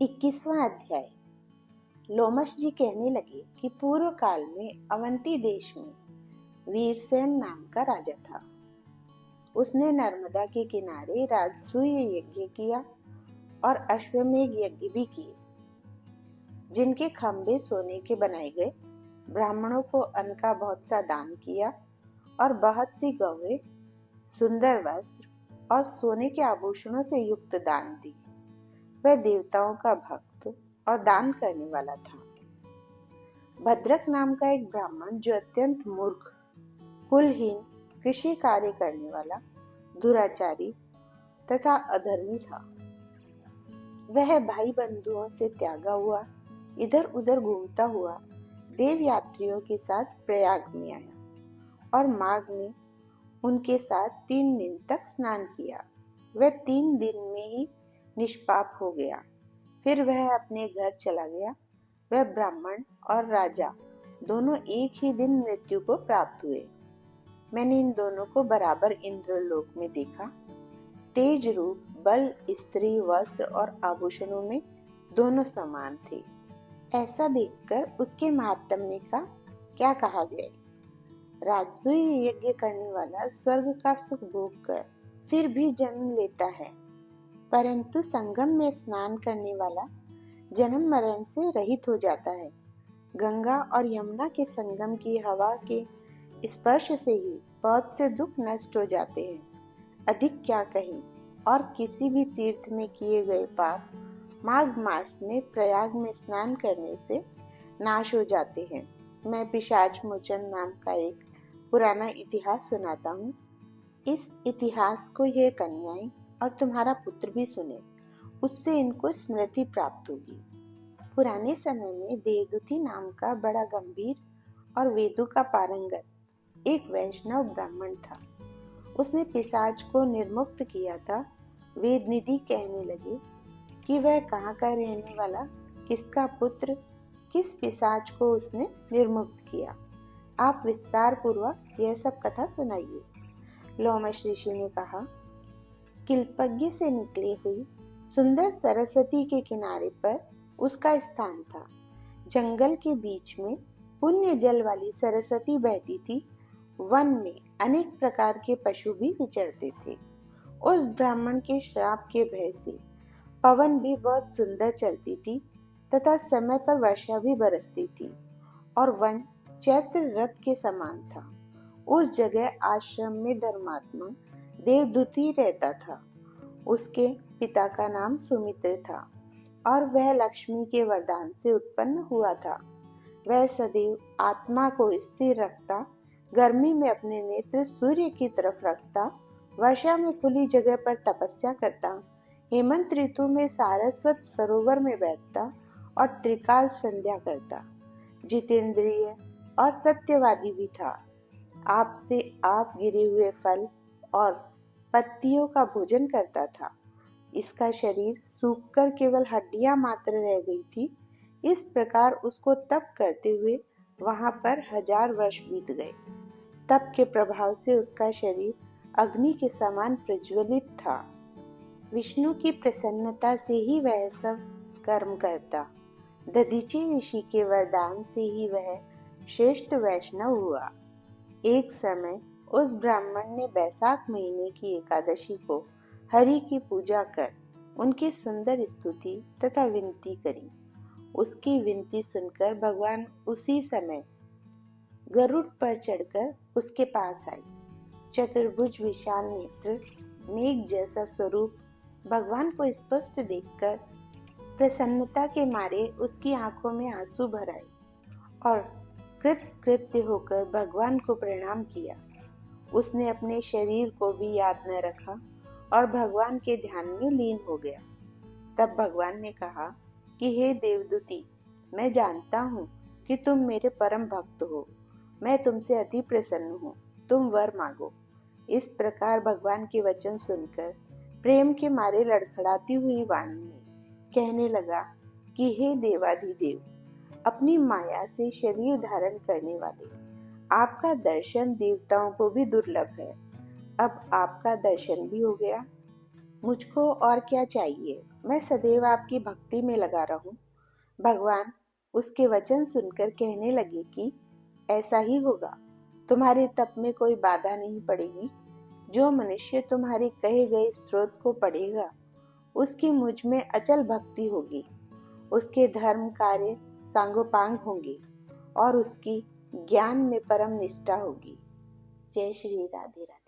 21वां अध्याय। लोमश जी कहने लगे कि पूर्व काल में अवंती देश में वीरसेन नाम का राजा था। उसने नर्मदा के किनारे राजसूय यज्ञ किया और अश्वमेध यज्ञ भी किए, जिनके खंभे सोने के बनाए गए। ब्राह्मणों को अन्न का बहुत सा दान किया और बहुत सी गौएं, सुंदर वस्त्र और सोने के आभूषणों से युक्त दान दी। वह देवताओं का भक्त और दान करने वाला था। भद्रक नाम का एक ब्राह्मण, जो अत्यंत मूर्ख, कुलहीन, कृषि कार्य करने वाला, दुराचारी तथा अधर्मी था, वह भाई बंधुओं से त्यागा हुआ इधर उधर घूमता हुआ देव यात्रियों के साथ प्रयाग में आया और माघ में उनके साथ 3 दिन तक स्नान किया। वह 3 दिन में ही निष्पाप हो गया। फिर वह अपने घर चला गया। वह ब्राह्मण और राजा दोनों एक ही दिन मृत्यु को प्राप्त हुए। मैंने इन दोनों को बराबर इंद्रलोक में देखा। तेज रूप, बल, स्त्री, वस्त्र और आभूषणों में दोनों समान थे। ऐसा देखकर उसके महात्म्य का क्या कहा जाए। राजसूय यज्ञ करने वाला स्वर्ग का सुख भोग कर फिर भी जन्म लेता है, परंतु संगम में स्नान करने वाला जन्म मरण से रहित हो जाता है। गंगा और यमुना के संगम की हवा के स्पर्श से ही बहुत से दुख नष्ट हो जाते हैं। अधिक क्या कहें, और किसी भी तीर्थ में किए गए पाप माघ मास में प्रयाग में स्नान करने से नाश हो जाते हैं। मैं पिशाच मोचन नाम का एक पुराना इतिहास सुनाता हूँ। इस इतिहास को यह कन्याएं और तुम्हारा पुत्र भी सुने, उससे इनको स्मृति प्राप्त होगी। पुराने समय में देवदूती नाम का बड़ा गंभीर और वेदों का पारंगत एक वैष्णव ब्राह्मण था। उसने पिशाच को निर्मुक्त किया था। वेद निधि कहने लगे कि वह कहाँ का रहने वाला, किसका पुत्र, किस पिशाच को उसने निर्मुक्त किया। आप विस्तार पूर्वक यह सब कथा सुनाइए। लोमश ऋषि ने कहा, किल्पज्ञ से निकली हुई सुंदर सरस्वती के किनारे पर उसका स्थान था। जंगल के बीच में पुण्य जल वाली सरस्वती बहती थी। वन में अनेक प्रकार के पशु भी विचरते थे। उस ब्राह्मण के श्राप के भय से पवन भी बहुत सुंदर चलती थी तथा समय पर वर्षा भी बरसती थी और वन चैत्र रथ के समान था। उस जगह आश्रम में धर्मात्मा देवदूती रहता था। उसके पिता का नाम सुमित्र था और वह लक्ष्मी के वरदान से उत्पन्न हुआ था। वह सदैव आत्मा को स्थिर रखता, गर्मी में अपने नेत्र सूर्य की तरफ रखता, वर्षा में खुली जगह पर तपस्या करता, हेमंत ऋतु में सारस्वत सरोवर में बैठता और त्रिकाल संध्या करता। जितेंद्रिय और सत्यवादी भी था। आपसे आप गिरे हुए फल और पत्तियों का भोजन करता था। इसका शरीर सूखकर केवल हड्डियां मात्र रह गई थी। इस प्रकार उसको तप करते हुए वहां पर 1000 वर्ष बीत गए। तप के प्रभाव से उसका शरीर अग्नि के समान प्रज्वलित था। विष्णु की प्रसन्नता से ही वह सब कर्म करता। दधीचि ऋषि के वरदान से ही वह श्रेष्ठ वैष्णव हुआ। एक समय उस ब्राह्मण ने बैसाख महीने की एकादशी को हरि की पूजा कर उनकी सुंदर स्तुति तथा विनती करी। उसकी विनती सुनकर भगवान उसी समय गरुड़ पर चढ़कर उसके पास आए। चतुर्भुज, विशाल नेत्र, मेघ जैसा स्वरूप भगवान को स्पष्ट देखकर प्रसन्नता के मारे उसकी आंखों में आंसू भर आए और कृतकृत्य होकर भगवान को प्रणाम किया। उसने अपने शरीर को भी याद न रखा और भगवान के ध्यान में लीन हो गया। तब भगवान ने कहा कि हे देवदूती, मैं जानता हूँ कि तुम मेरे परम भक्त हो। मैं तुमसे अति प्रसन्न हूँ। तुम वर मांगो। इस प्रकार भगवान के वचन सुनकर प्रेम के मारे लड़खड़ाती हुई वाणी में कहने लगा कि हे देवाधिदेव, अपनी माया से शरीर धारण करने वाले, आपका दर्शन देवताओं को भी दुर्लभ है। अब आपका दर्शन भी हो गया। मुझको और क्या चाहिए, मैं सदैव आपकी भक्ति में लगा रहूं। भगवान उसके वचन सुनकर कहने लगे कि ऐसा ही होगा। तुम्हारे तप में कोई बाधा नहीं पड़ेगी। जो मनुष्य तुम्हारे कहे गए स्त्रोत को पढ़ेगा, उसकी मुझ में अचल भक्ति होगी। उसके धर्म कार्य सांगोपांग होंगे और उसकी ज्ञान में परम निष्ठा होगी। जय श्री राधे राधे।